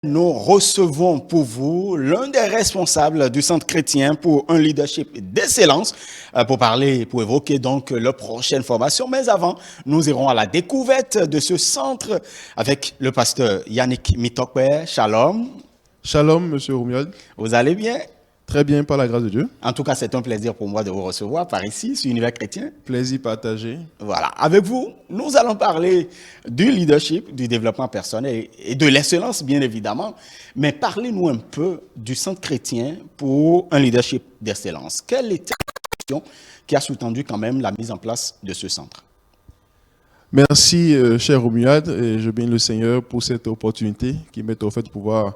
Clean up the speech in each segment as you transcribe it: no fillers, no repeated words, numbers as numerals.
Nous recevons pour vous l'un des responsables du Centre chrétien pour un leadership d'excellence pour parler, pour évoquer donc la prochaine formation. Mais avant, nous irons à la découverte de ce centre avec le pasteur Yannick Mitokwe. Shalom. Shalom, monsieur Romuald. Vous allez bien? Très bien, par la grâce de Dieu. En tout cas, c'est un plaisir pour moi de vous recevoir par ici, sur Univers Chrétien. Plaisir partagé. Voilà. Avec vous, nous allons parler du leadership, du développement personnel et de l'excellence, bien évidemment. Mais parlez-nous un peu du Centre chrétien pour un leadership d'excellence. Quelle était la question qui a sous-tendu quand même la mise en place de ce centre? Merci, cher Romuald, et je bénis le Seigneur pour cette opportunité qui m'est offerte de pouvoir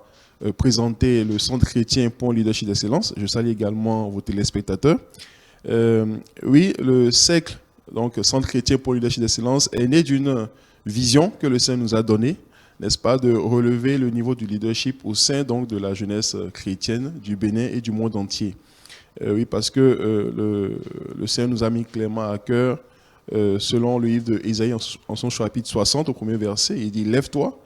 présenter le Centre chrétien pour un leadership d'excellence. Je salue également vos téléspectateurs. Oui, le cercle, donc Centre chrétien pour le leadership d'excellence, est né d'une vision que le Seigneur nous a donnée, n'est-ce pas, de relever le niveau du leadership au sein donc de la jeunesse chrétienne du Bénin et du monde entier. Oui, parce que le Seigneur nous a mis clairement à cœur, selon le livre d'Ésaïe en son chapitre 60, au premier verset, il dit « Lève-toi,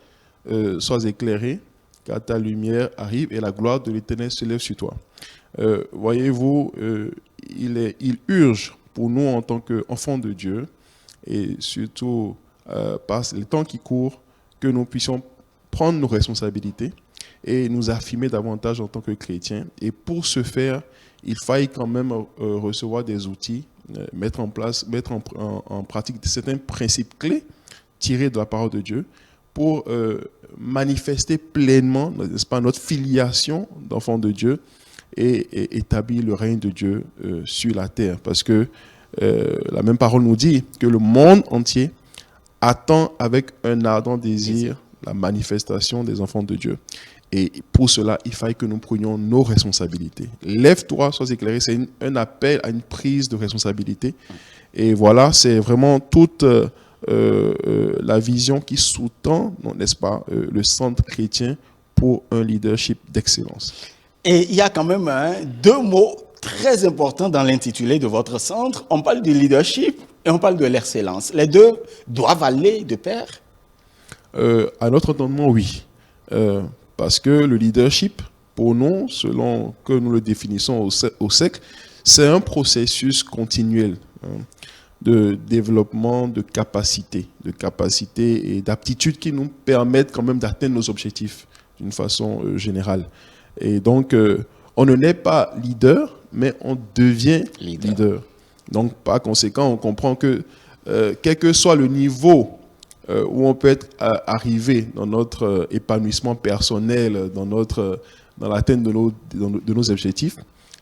sois éclairé, car ta lumière arrive et la gloire de l'Éternel se lève sur toi. » Voyez-vous, il urge pour nous en tant qu'enfants de Dieu, et surtout par les temps qui courent, que nous puissions prendre nos responsabilités et nous affirmer davantage en tant que chrétiens. Et pour ce faire, il faille quand même recevoir des outils, mettre en pratique certains principes clés tirés de la parole de Dieu pour manifester pleinement, n'est-ce pas, notre filiation d'enfants de Dieu et établir le règne de Dieu sur la terre. Parce que la même parole nous dit que le monde entier attend avec un ardent désir la manifestation des enfants de Dieu. Et pour cela, il faille que nous prenions nos responsabilités. Lève-toi, sois éclairé, c'est un appel à une prise de responsabilité. Et voilà, c'est vraiment toute la vision qui sous-tend, n'est-ce pas, le Centre chrétien pour un leadership d'excellence. Et il y a quand même deux mots très importants dans l'intitulé de votre centre. On parle du leadership et on parle de l'excellence. Les deux doivent aller de pair? À notre entendement, oui. Parce que le leadership, pour nous, selon que nous le définissons au siècle, c'est un processus continuel de développement de capacités et d'aptitudes qui nous permettent quand même d'atteindre nos objectifs d'une façon générale. Et donc, on ne naît pas leader, mais on devient leader. Donc, par conséquent, on comprend que quel que soit le niveau où on peut être arrivé dans notre épanouissement personnel, dans l'atteinte de nos objectifs,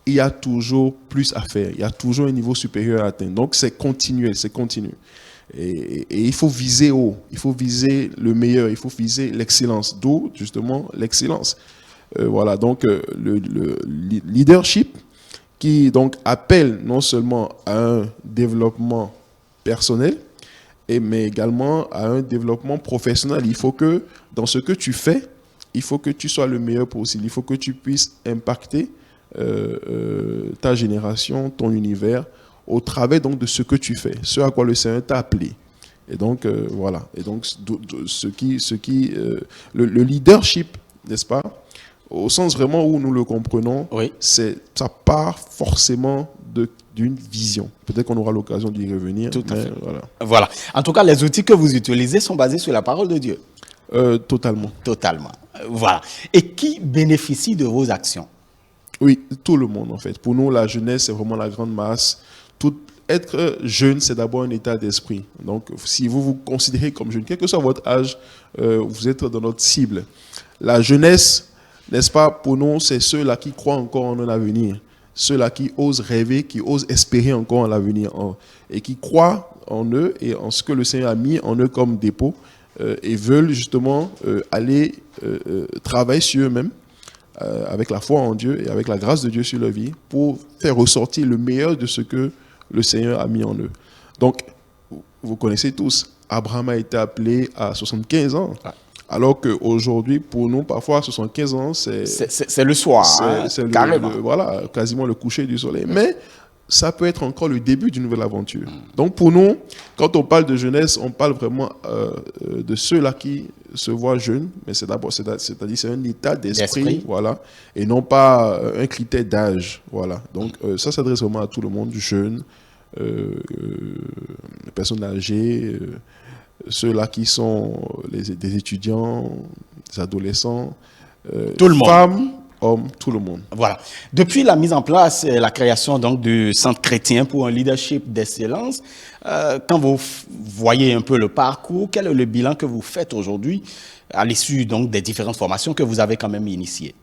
il y a toujours plus à faire, il y a toujours un niveau supérieur à atteindre. Donc c'est continuel, c'est continu. Et il faut viser haut, il faut viser le meilleur, il faut viser l'excellence, d'où justement l'excellence. Voilà, donc le leadership qui donc appelle non seulement à un développement personnel, mais également à un développement professionnel. Il faut que dans ce que tu fais, il faut que tu sois le meilleur possible. Il faut que tu puisses impacter ta génération, ton univers, au travers donc de ce que tu fais, ce à quoi le Seigneur t'a appelé. Et donc voilà. Et donc le leadership, n'est-ce pas, au sens vraiment où nous le comprenons, oui, ça part forcément d'une vision. Peut-être qu'on aura l'occasion d'y revenir. Tout à fait. Voilà. En tout cas, les outils que vous utilisez sont basés sur la parole de Dieu. Totalement. Totalement. Voilà. Et qui bénéficie de vos actions? Oui, tout le monde en fait. Pour nous, la jeunesse, c'est vraiment la grande masse. Être jeune, c'est d'abord un état d'esprit. Donc, si vous vous considérez comme jeune, quel que soit votre âge, vous êtes dans notre cible. La jeunesse, n'est-ce pas, pour nous, c'est ceux-là qui croient encore en un avenir. Ceux-là qui osent rêver, qui osent espérer encore en l'avenir. Et qui croient en eux et en ce que le Seigneur a mis en eux comme dépôt. Et veulent justement aller travailler sur eux-mêmes. Avec la foi en Dieu et avec la grâce de Dieu sur leur vie pour faire ressortir le meilleur de ce que le Seigneur a mis en eux. Donc, vous connaissez tous, Abraham a été appelé à 75 ans, alors qu'aujourd'hui, pour nous, parfois, 75 ans, c'est le soir, c'est carrément. voilà, quasiment le coucher du soleil. Mais ça peut être encore le début d'une nouvelle aventure. Donc pour nous, quand on parle de jeunesse, on parle vraiment de ceux-là qui se voient jeunes, mais c'est-à-dire c'est un état d'esprit, voilà, et non pas un critère d'âge, voilà. Donc ça s'adresse vraiment à tout le monde, jeunes, les personnes âgées, ceux-là qui sont des étudiants, des adolescents, tout le monde. Femmes, hommes, tout le monde. Voilà. Depuis la mise en place et la création donc du Centre chrétien pour un leadership d'excellence, quand vous voyez un peu le parcours, quel est le bilan que vous faites aujourd'hui à l'issue donc des différentes formations que vous avez quand même initiées?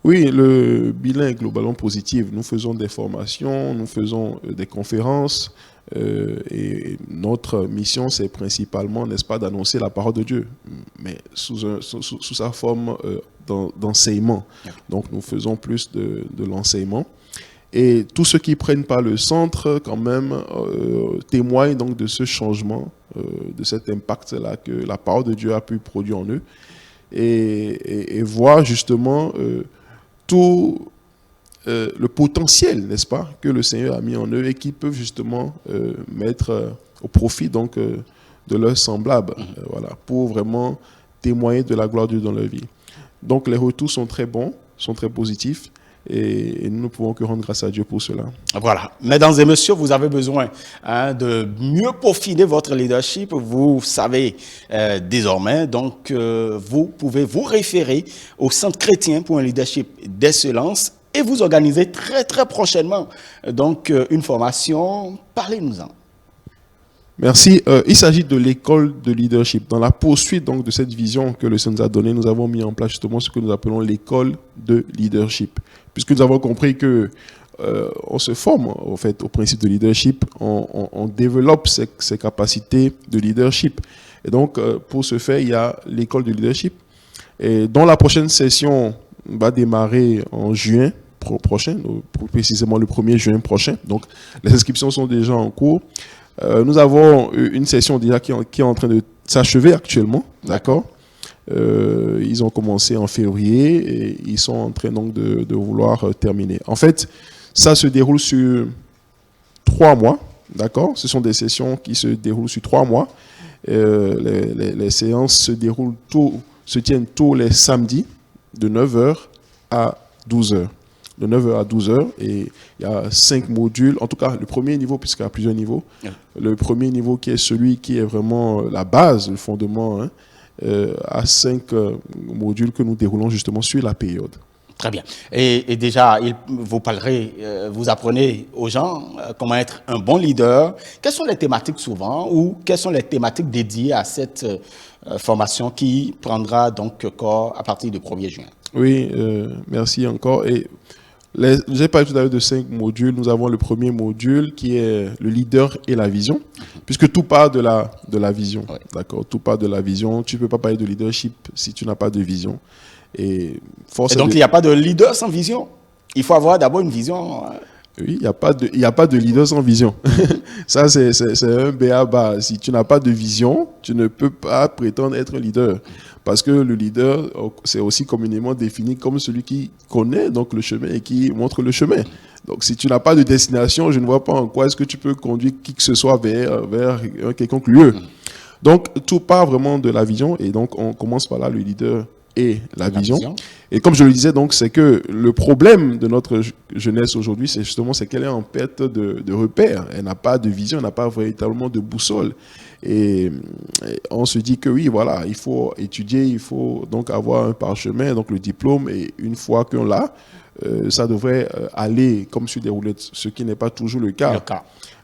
Oui, le bilan est globalement positif. Nous faisons des formations, nous faisons des conférences et notre mission, c'est principalement, n'est-ce pas, d'annoncer la parole de Dieu, mais sous sa forme d'enseignement. Donc, nous faisons plus de l'enseignement. Et tous ceux qui prennent pas le centre, quand même, témoignent donc de ce changement, de cet impact-là que la parole de Dieu a pu produire en eux et voient justement tout le potentiel, n'est-ce pas, que le Seigneur a mis en eux et qui peuvent justement mettre au profit donc de leurs semblables, voilà, pour vraiment témoigner de la gloire de Dieu dans leur vie. Donc les retours sont très bons, sont très positifs. Et nous ne pouvons que rendre grâce à Dieu pour cela. Voilà. Mesdames et messieurs, vous avez besoin de mieux peaufiner votre leadership. Vous savez désormais, donc vous pouvez vous référer au Centre chrétien pour un leadership d'excellence et vous organiser très très prochainement donc une formation. Parlez-nous-en. Merci. Il s'agit de l'école de leadership. Dans la poursuite donc de cette vision que le Seigneur nous a donnée, nous avons mis en place justement ce que nous appelons l'école de leadership. Puisque nous avons compris que on se forme en fait au principe de leadership, on développe ses capacités de leadership. Et donc pour ce faire, il y a l'école de leadership. Et dont la prochaine session va démarrer en juin prochain, précisément le 1er juin prochain. Donc les inscriptions sont déjà en cours. Nous avons une session déjà qui est en train de s'achever actuellement, d'accord. Ils ont commencé en février et ils sont en train donc de vouloir terminer. En fait, ça se déroule sur 3 mois, d'accord. Ce sont des sessions qui se déroulent sur 3 mois. Les séances se tiennent tous les samedis de 9h à 12h. De 9h à 12h, et il y a 5 modules, en tout cas le premier niveau, puisqu'il y a plusieurs niveaux. Le premier niveau qui est celui qui est vraiment la base, le fondement, à 5 modules que nous déroulons justement sur la période. Très bien. Et déjà, vous parlerez, vous apprenez aux gens comment être un bon leader. Quelles sont les thématiques souvent ou quelles sont les thématiques dédiées à cette formation qui prendra donc corps à partir du 1er juin? Oui, merci encore. Et j'ai parlé tout à l'heure de 5 modules. Nous avons le premier module qui est le leader et la vision, puisque tout part de la vision. Oui. D'accord, tout part de la vision. Tu ne peux pas parler de leadership si tu n'as pas de vision. Et donc, il n'y a pas de leader sans vision. Il faut avoir d'abord une vision. Oui, il n'y a pas de leader sans vision. Ça, c'est un b.a.-ba. Si tu n'as pas de vision, tu ne peux pas prétendre être un leader. Parce que le leader, c'est aussi communément défini comme celui qui connaît donc le chemin et qui montre le chemin. Donc, si tu n'as pas de destination, je ne vois pas en quoi est-ce que tu peux conduire qui que ce soit vers un quelconque lieu. Donc, tout part vraiment de la vision. Et donc, on commence par là, le leader et la vision. Et comme je le disais, donc, c'est que le problème de notre jeunesse aujourd'hui, c'est justement qu'elle est en perte de repères. Elle n'a pas de vision, elle n'a pas véritablement de boussole. Et on se dit que oui, voilà, il faut étudier, il faut donc avoir un parchemin, donc le diplôme, et une fois qu'on l'a, ça devrait aller comme sur des roulettes, ce qui n'est pas toujours le cas.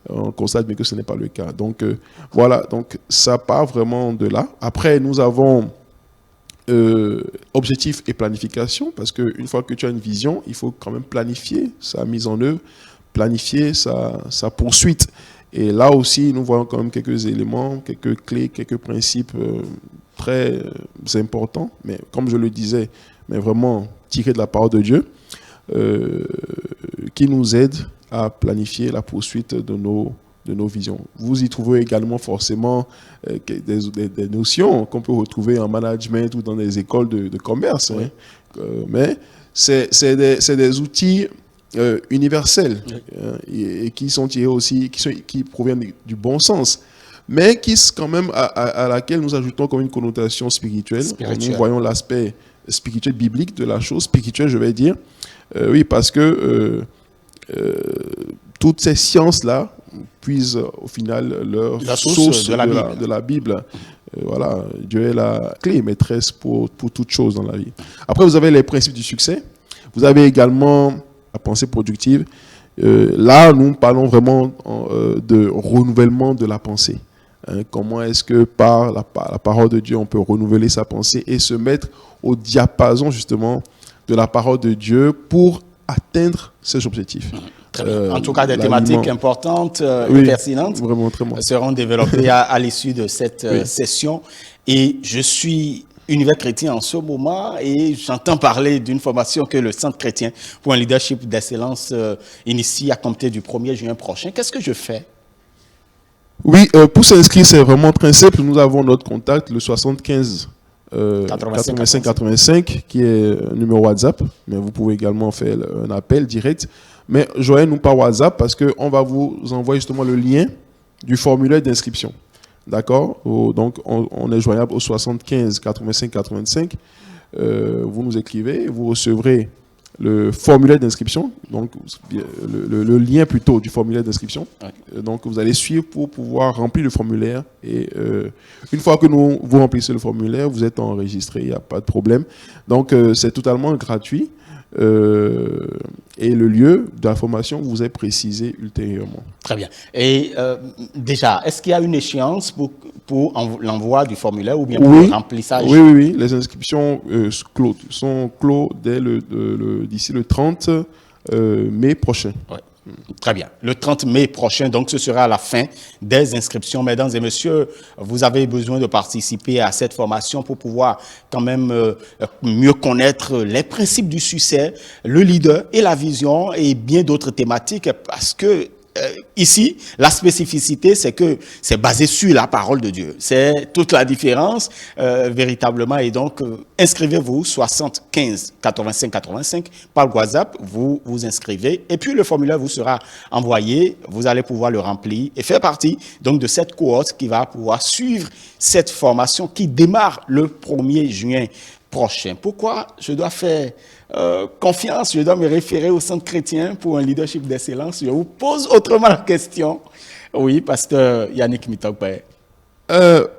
On constate bien que ce n'est pas le cas. Donc voilà, donc ça part vraiment de là. Après, nous avons objectif et planification, parce qu'une fois que tu as une vision, il faut quand même planifier sa mise en œuvre, planifier sa poursuite. Et là aussi, nous voyons quand même quelques éléments, quelques clés, quelques principes très importants, mais comme je le disais, mais vraiment tirés de la parole de Dieu, qui nous aident à planifier la poursuite de nos visions. Vous y trouvez également forcément des notions qu'on peut retrouver en management ou dans des écoles de commerce. Oui. Mais c'est des outils universelles et qui sont tirées aussi, qui proviennent du bon sens, mais qui quand même à laquelle nous ajoutons comme une connotation spirituelle. Nous voyons l'aspect spirituel biblique de la chose, spirituelle je vais dire, oui, parce que toutes ces sciences-là puisent au final leur source de la Bible. Voilà, Dieu est la clé maîtresse pour toute chose dans la vie. Après, vous avez les principes du succès. Vous avez également la pensée productive. Là, nous parlons vraiment de renouvellement de la pensée. Comment est-ce que par la parole de Dieu, on peut renouveler sa pensée et se mettre au diapason justement de la parole de Dieu pour atteindre ses objectifs. En tout cas, des thématiques importantes et pertinentes seront développées à l'issue de cette session. Et je suis univers chrétien en ce moment et j'entends parler d'une formation que le Centre chrétien pour un leadership d'excellence initie à compter du 1er juin prochain. Qu'est-ce que je fais? Oui, pour s'inscrire, c'est vraiment très simple. Nous avons notre contact, le 75 85 qui est un numéro WhatsApp, mais vous pouvez également faire un appel direct. Mais joignez-nous par WhatsApp parce qu'on va vous envoyer justement le lien du formulaire d'inscription. D'accord? Donc, on est joignable au 75 85 85. Vous nous écrivez, vous recevrez le formulaire d'inscription, donc le lien plutôt du formulaire d'inscription. Okay. Donc, vous allez suivre pour pouvoir remplir le formulaire. Et une fois que vous remplissez le formulaire, vous êtes enregistré, il n'y a pas de problème. Donc, c'est totalement gratuit. Et le lieu de la formation vous est précisé ultérieurement. Très bien. Et déjà, est-ce qu'il y a une échéance pour l'envoi du formulaire ou bien pour le remplissage? Oui. Les inscriptions sont clos d'ici le 30 mai prochain. Oui. Très bien. Le 30 mai prochain, donc ce sera la fin des inscriptions. Mesdames et messieurs, vous avez besoin de participer à cette formation pour pouvoir quand même mieux connaître les principes du succès, le leader et la vision et bien d'autres thématiques parce que ici, la spécificité, c'est que c'est basé sur la parole de Dieu. C'est toute la différence, véritablement. Et donc, inscrivez-vous, 75 85 85, par le WhatsApp, vous vous inscrivez. Et puis, le formulaire vous sera envoyé. Vous allez pouvoir le remplir et faire partie donc, de cette cohorte qui va pouvoir suivre cette formation qui démarre le 1er juin prochain. Pourquoi je dois faire confiance, je dois me référer au Centre chrétien pour un leadership d'excellence? Je vous pose autrement la question. Oui, pasteur Yannick Mitokpe.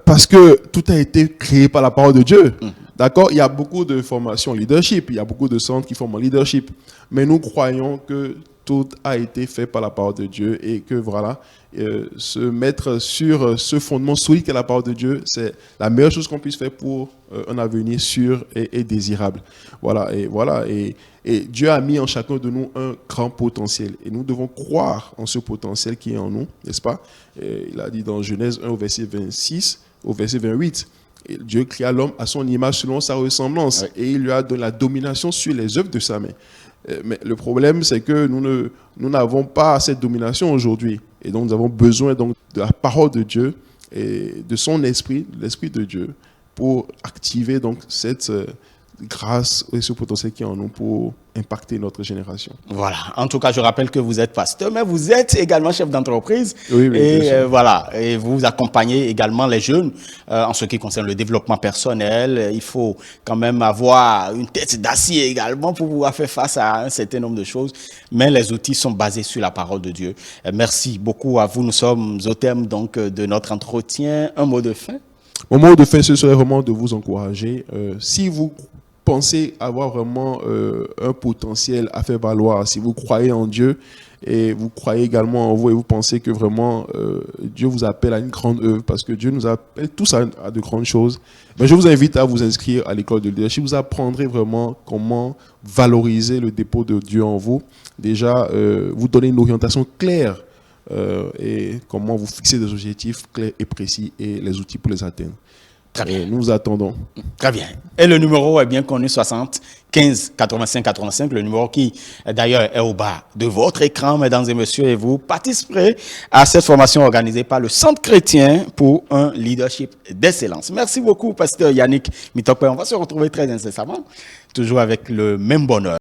Parce que tout a été créé par la parole de Dieu. D'accord? Il y a beaucoup de formations leadership, il y a beaucoup de centres qui forment en leadership. Mais nous croyons que tout a été fait par la parole de Dieu et que voilà, se mettre sur ce fondement solide qu'est la parole de Dieu, c'est la meilleure chose qu'on puisse faire pour un avenir sûr et désirable. Voilà, et Dieu a mis en chacun de nous un grand potentiel et nous devons croire en ce potentiel qui est en nous, n'est-ce pas? Il a dit dans Genèse 1 au verset 26, au verset 28, et Dieu créa l'homme à son image selon sa ressemblance et il lui a donné la domination sur les œuvres de sa main. Mais le problème, c'est que nous n'avons pas cette domination aujourd'hui. Et donc, nous avons besoin donc, de la parole de Dieu et de son esprit, de l'esprit de Dieu, pour activer donc, cette grâce et ce potentiel qui est en nous pour impacter notre génération. Voilà. En tout cas, je rappelle que vous êtes pasteur, mais vous êtes également chef d'entreprise. Oui, et voilà. Et vous accompagnez également les jeunes en ce qui concerne le développement personnel. Il faut quand même avoir une tête d'acier également pour pouvoir faire face à un certain nombre de choses. Mais les outils sont basés sur la parole de Dieu. Merci beaucoup à vous. Nous sommes au terme donc de notre entretien. Un mot de fin? Mon mot de fin, ce serait vraiment de vous encourager. Si vous pensez avoir vraiment un potentiel à faire valoir, si vous croyez en Dieu et vous croyez également en vous et vous pensez que vraiment Dieu vous appelle à une grande œuvre parce que Dieu nous appelle tous à de grandes choses, mais je vous invite à vous inscrire à l'école de leadership. Vous apprendrez vraiment comment valoriser le dépôt de Dieu en vous. Déjà, vous donner une orientation claire et comment vous fixer des objectifs clairs et précis et les outils pour les atteindre. Très bien. Nous attendons. Très bien. Et le numéro est bien connu, 60 15 85 85, le numéro qui d'ailleurs est au bas de votre écran, mesdames et messieurs, et vous participerez à cette formation organisée par le Centre chrétien pour un leadership d'excellence. Merci beaucoup, pasteur Yannick Mitokpe. On va se retrouver très incessamment, toujours avec le même bonheur.